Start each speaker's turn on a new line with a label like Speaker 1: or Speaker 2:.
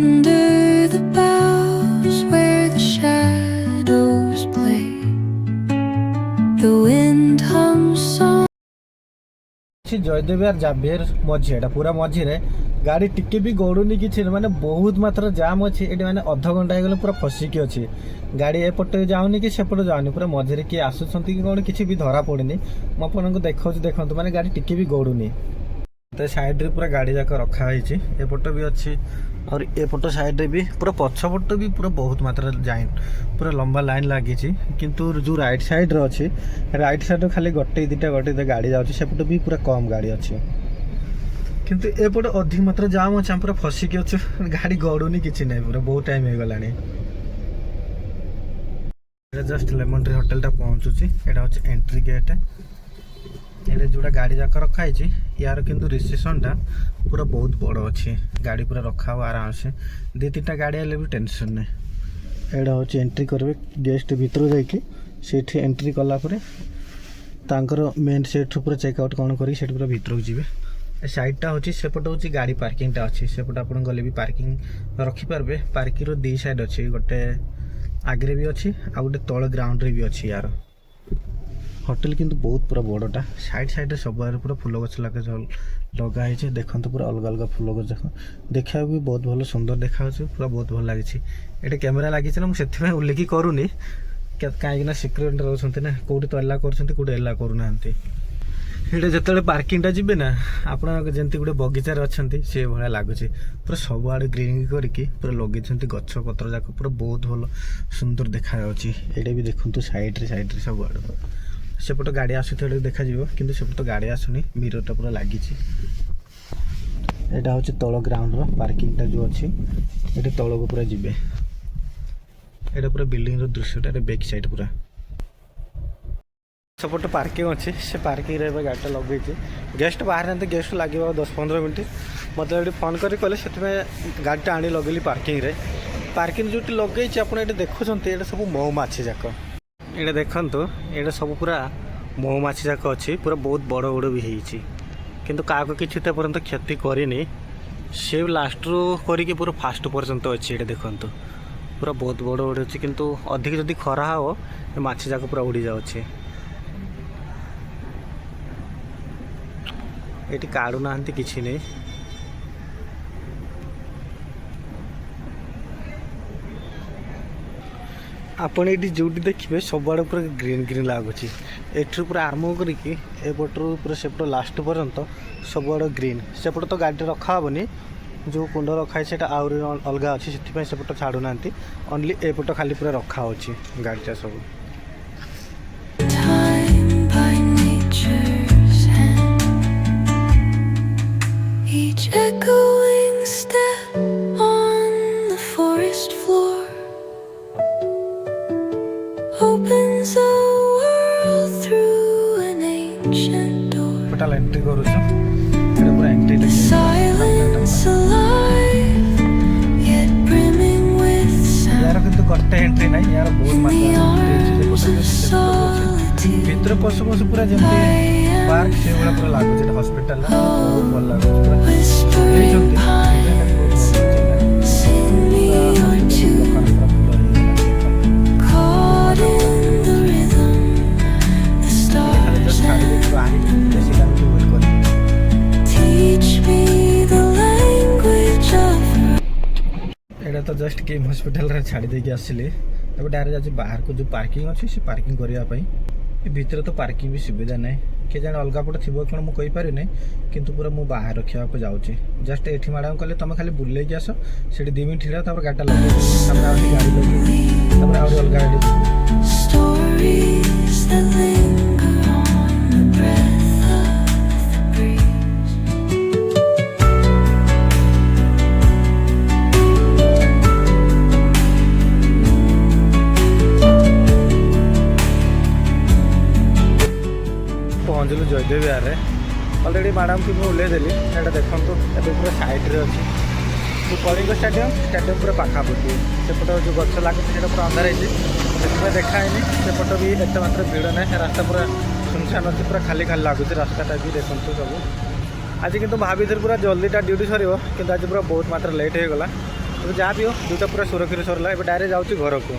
Speaker 1: under the boughs where the shadows play. The wind hums song.
Speaker 2: Jaydev यार जाबियर मझी एटा पूरा मझी रे गाड़ी टिके भी गड़ुनी कि माने बहुत मात्रा जाम अच्छी ये माने अध घंटा हो पूरा फसिकी अच्छी गाड़ी एपटे जाऊनी कि सेपटे जाऊनी पूरा मझे किए आसुँच कि कौन किसी भी धरा पड़नी मुझे देखा देखते माने गाड़ी टिके भी गड़ुनी तो साइड रे पूरा गाड़ी जाक रखाई एपट भी अच्छी और एपट साइड रे भी पूरा पछपट भी पूरा बहुत मात्रा जाइन पूरा लंबा लाइन लगी किंतु जो राइट साइड रे अच्छी राइट साइड खाली गोटे दुटा गाड़ी जाऊँगी सेपट भी पूरा कम गाड़ी अच्छी किंतु एपटे अधिक मात्रा जाम अच्छे पूरा फसिकी अच्छे गाड़ी गड़ुनी कि ना पूरा बहुत टाइम हो गलानी जस्ट लेमन ट्री होटेल टा पहुँचुची एटा हচ্ছে एंट्री गेट ये जोड़ा गाड़ी जाक रखाई यार किंतु रिसेप्शन टा पूरा बहुत बड़ अच्छी गाड़ी पूरा रखा हुआ आराम से दी तीन गाड़ी आले भी टेंशन नहीं एटा हচ্ছে एंट्री करबे गेस्ट भीतर जाइए सेठी एंट्री कला तांकर मेन सेठ पूरा चेकआउट कौन करी सेठ पूरा भीतर को जीवे साइडटा हूँ सेपट हूँ गाड़ी पार्किंगटा अच्छी सेपट आप गले भी पार्किंग रखिपारे पार्किंग दी साइड अच्छी गोटे आगे भी अच्छी आ गोटे तल ग्राउंड रे भी अच्छी यार होटेल किंतु बहुत पूरा बड़टा साइड सब पूरा फूल गछ लगाई देखते पूरा अलग अलग फूल गछ देखा भी बहुत भल सुंदर देखा पूरा बहुत भल लगी ये कैमेरा लगी ना मुझे उल्लेख करूनी कहीं सिक्योरिटी रोचे ना कौटी तो एला कौटी एला करूना ये जो पार्किंगटा जी ना आप जमी गोटे बगीचार अच्छा से भाया लगुच पूरा सब आड़े ग्रीन करके पूरा लगे गछ पत्र जाक पूरा बहुत भल सुंदर देखा ये भी देखु साइड रे सब आड़ सेपट गाड़ी आसुथ देखा कि सेपट गाड़ी आसुनी मिररटा पूरा लगी यहाँ हूँ तल ग्राउंड पार्किंगटा जो अच्छी ये तल को पूरा जीवे यहाँ पूरा बिल्डिंग दृश्यटा बैक साइड पूरा सेपट पार्किंग अच्छी से पार्किंग रे गाड़ीटा लगे गेस्ट बाहर ना गेस्ट लगे 10-15 मिनट मतलब ये फोन कर कहले से गाड़ीटा आनी लगेली पार्किंग रे पार्किंग जो लगे आप देखुं ये सब महुमाछी जाक ये देखु ये सब पूरा महुमाछी जाक अच्छी पूरा बहुत बड़ बड़ भी होती किंतु क्या किसी पर्यंत क्षति करनी से लास्ट रू करके पूरा फास्ट पर्यंत अच्छी ये देखु पूरा बहुत बड़ बड़ अच्छी किंतु अधिक जदि खरा हो माछी जाक पूरा उड़ी जाऊँगी ये काढ़ुना किसी नहीं आपड़ ये जो देखिए सब आड़े पूरा ग्रीन ग्रीन लगुच एठू पूरा आरम्भ करपटू पूरा सेपट लास्ट पर्यंत सब आड़े ग्रीन सेपट तो गाड़ी रखा हेनी जो कुंड रखाई से आहरी अलग अच्छी से सेपट छाड़ूना ओनली एपट खाली पूरा रखा हो गाड़ीटा सब
Speaker 1: Echoing step on the forest floor opens a world through an ancient door.
Speaker 2: Total entry करू एटा पूरा entry
Speaker 1: Silence alive yet brimming with sound.
Speaker 2: यार किंतु करते एंट्री नहीं यार बहुत मात्रा
Speaker 1: Solitude.
Speaker 2: भीतर पशु पशु पूरा जमी पार्क से पूरा लागू हॉस्पिटल बहुत भल लागू पूरा
Speaker 1: Whispering pines, sing me or two. Caught in the rhythm, the stars teach me the language of.
Speaker 2: एटा तो जस्ट किम हॉस्पिटल रे छाड़ी देके आसिले अब डायरेक्ट जाची बाहर को जो पार्किंग अच्छी से पार्किंग करिया पई भीतर तो पार्किंग भी सुविधा ना किए जाने अलग पटे थी कौन मुझे कहींपारे ना कि पूरा मुझे बाहर रखा जाऊँगी जस्ट ये मैडम कहले तुम खाली बुले आस से 2 मिनट ठिया गाड़ी लगे गाड़ी लगे अलग गाड़ी
Speaker 1: Stories that linger on the breath of the breeze.
Speaker 2: पहुँचलु Jaydev यार अलरेडी मैडम की ओह्लैदेली यहाँ देखो ये पूरा साइड रे अच्छी जो कलिंग स्टाडियम पूरा पाखापाखि सेपट जो गच लगे पूरा अंधार है देखाएनि सेपट भी एत मात्र भिड़ ना रास्ता पूरा सुनसान अच्छी पूरा खाली खाली लगुच रास्ताटा भी देखो सब आज किंतु भाभी पूरा जल्दीटा ड्यूटी सर कि आज पूरा बहुत मात्रा लेट हो गला ଏବେ ଯାହା ବି ହଉ ଦୁଇଟା ପୁରା ସୁରକ୍ଷିତ ସରିଲା ଏବେ ଡାଇରେକ୍ଟ ଯାଉଛି ଘରକୁ